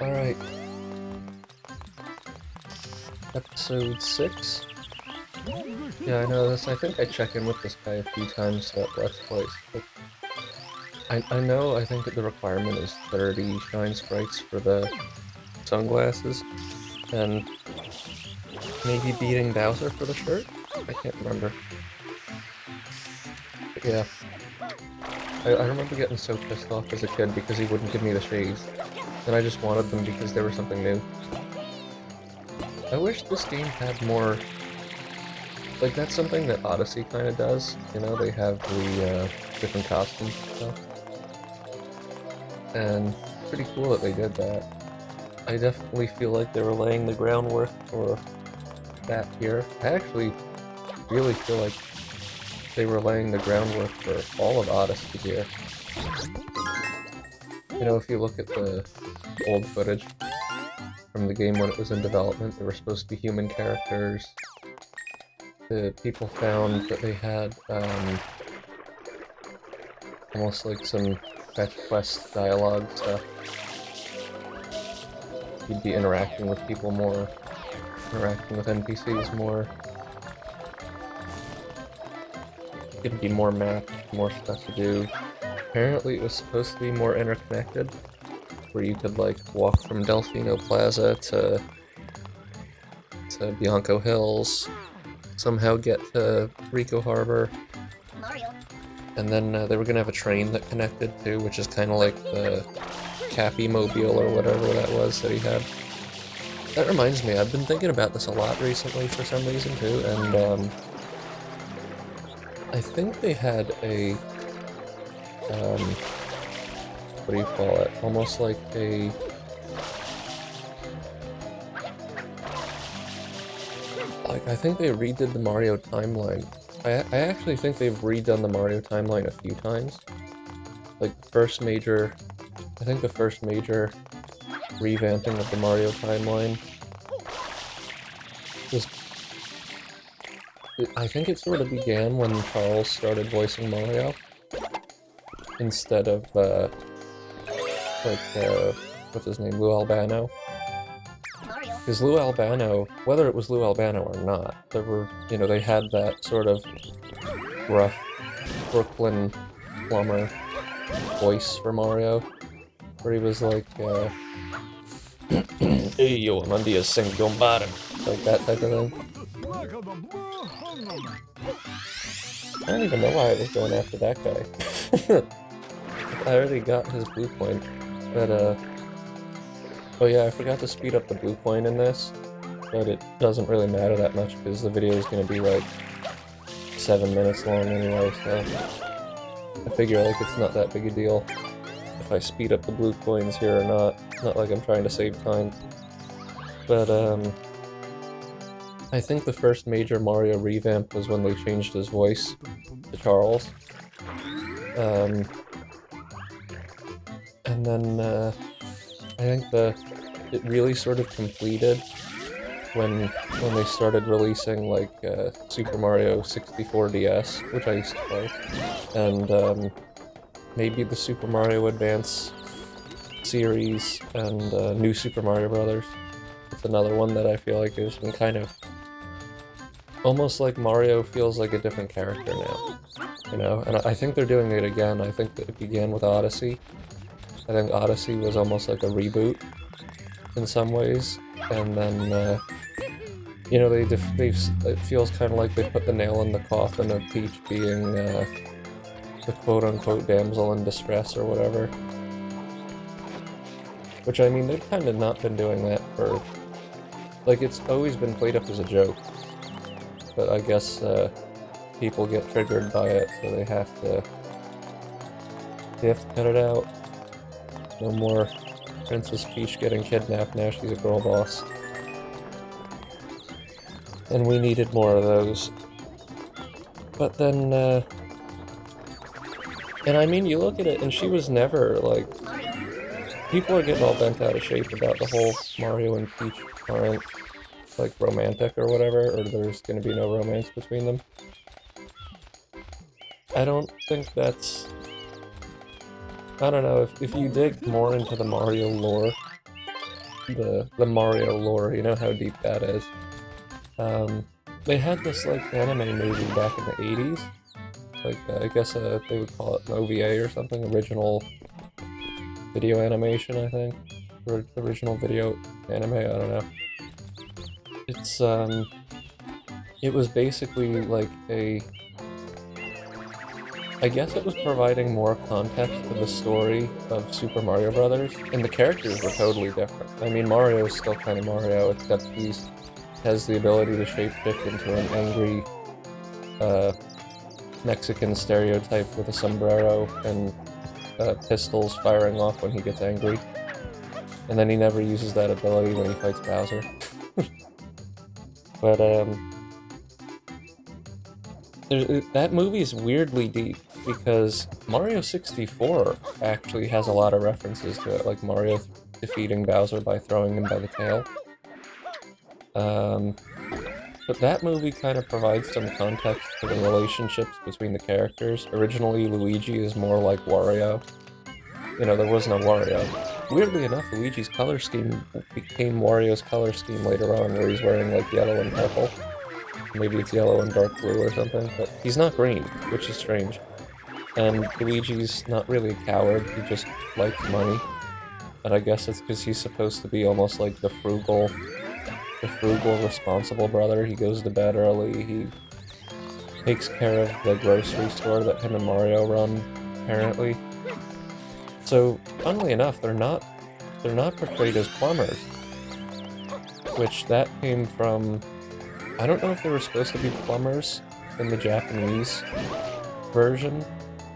Alright. Episode 6? Yeah, I know this. I think I check in with this guy a few times throughout Let's Plays. But I know I think that the requirement is 30 shine sprites for the sunglasses, and maybe beating Bowser for the shirt? I can't remember. But yeah. I remember getting so pissed off as a kid because he wouldn't give me the shades, and I just wanted them because they were something new. I wish this game had more... Like, that's something that Odyssey kind of does, you know, they have the different costumes and stuff. And pretty cool that they did that. I definitely feel like they were laying the groundwork for that here. I actually really feel like they were laying the groundwork for all of Odyssey here. You know, if you look at the old footage from the game when it was in development, there were supposed to be human characters. The people found that they had almost like some fetch quest dialogue stuff. You'd be interacting with people more, interacting with NPCs more. It'd be more maps, more stuff to do. Apparently it was supposed to be more interconnected, where you could like walk from Delfino Plaza to Bianco Hills, somehow get to Rico Harbor, and then they were gonna have a train that connected too, which is kind of like the Cappy Mobile or whatever that was that he had. That reminds me, I've been thinking about this a lot recently for some reason too, and I think they had a what do you call it? Almost like a I think they redid the Mario timeline. I actually think they've redone the Mario timeline a few times. Like the first major, I think the first major revamping of the Mario timeline was, I think it sort of began when Charles started voicing Mario instead of what's his name, Lou Albano. Because Lou Albano, whether it was Lou Albano or not, there were, you know, they had that sort of rough Brooklyn plumber voice for Mario, where he was like, hey yo, I'm on the single bottom, like that type of thing. I don't even know why I was going after that guy. I already got his blue coin, but oh yeah, I forgot to speed up the blue coin in this, but it doesn't really matter that much because the video is going to be like 7 minutes long anyway, so I figure like it's not that big a deal if I speed up the blue coins here or not. It's not like I'm trying to save time. But I think the first major Mario revamp was when they changed his voice to Charles. And then I think it really sort of completed when they started releasing like Super Mario 64 DS, which I used to play, and maybe the Super Mario Advance series and New Super Mario Brothers. It's another one that I feel like has been kind of almost like Mario feels like a different character now, you know. And I think they're doing it again. I think that it began with Odyssey. I think Odyssey was almost like a reboot in some ways, and then, you know, it feels kind of like they put the nail in the coffin of Peach being the quote-unquote damsel in distress or whatever. Which, I mean, they've kind of not been doing that for... Like, it's always been played up as a joke, but I guess people get triggered by it, so they have to cut it out. No more Princess Peach getting kidnapped, now she's a girl boss. And we needed more of those. But then, and I mean, you look at it, and she was never, like... People are getting all bent out of shape about the whole Mario and Peach aren't, like, romantic or whatever, or there's gonna be no romance between them. I don't think that's... I don't know, if you dig more into the Mario lore, the Mario lore. You know how deep that is. They had this like anime movie back in the 80s. Like I guess they would call it an OVA or something, original video animation, I think, or original video anime. I don't know. It's it was basically like I guess it was providing more context to the story of Super Mario Brothers, and the characters were totally different. I mean, Mario is still kind of Mario, except he has the ability to shapeshift into an angry Mexican stereotype with a sombrero and pistols firing off when he gets angry. And then he never uses that ability when he fights Bowser. But that movie is weirdly deep, because Mario 64 actually has a lot of references to it, like Mario defeating Bowser by throwing him by the tail. But that movie kind of provides some context to the relationships between the characters. Originally, Luigi is more like Wario. You know, there was no Wario. Weirdly enough, Luigi's color scheme became Wario's color scheme later on, where he's wearing like yellow and purple. Maybe it's yellow and dark blue or something, but he's not green, which is strange. And Luigi's not really a coward, he just likes money. And I guess it's because he's supposed to be almost like the frugal, responsible brother. He goes to bed early, he takes care of the grocery store that him and Mario run, apparently. So, funnily enough, they're not portrayed as plumbers. Which, that came from... I don't know if they were supposed to be plumbers in the Japanese version,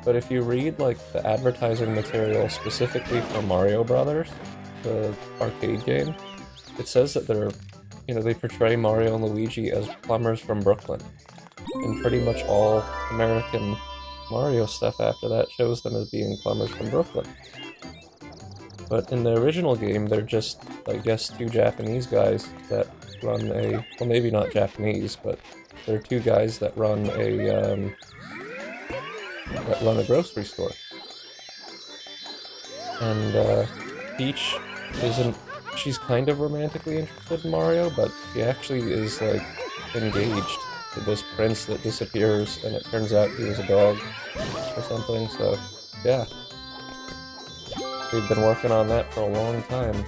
but if you read, like, the advertising material specifically for Mario Brothers, the arcade game, it says that they're, you know, they portray Mario and Luigi as plumbers from Brooklyn. And pretty much all American Mario stuff after that shows them as being plumbers from Brooklyn. But in the original game, they're just, I guess, two Japanese guys that run a... well, maybe not Japanese, but they're two guys that run a grocery store. And, Peach isn't... she's kind of romantically interested in Mario, but she actually is, like, engaged to this prince that disappears, and it turns out he was a dog or something, so, yeah. They've been working on that for a long time.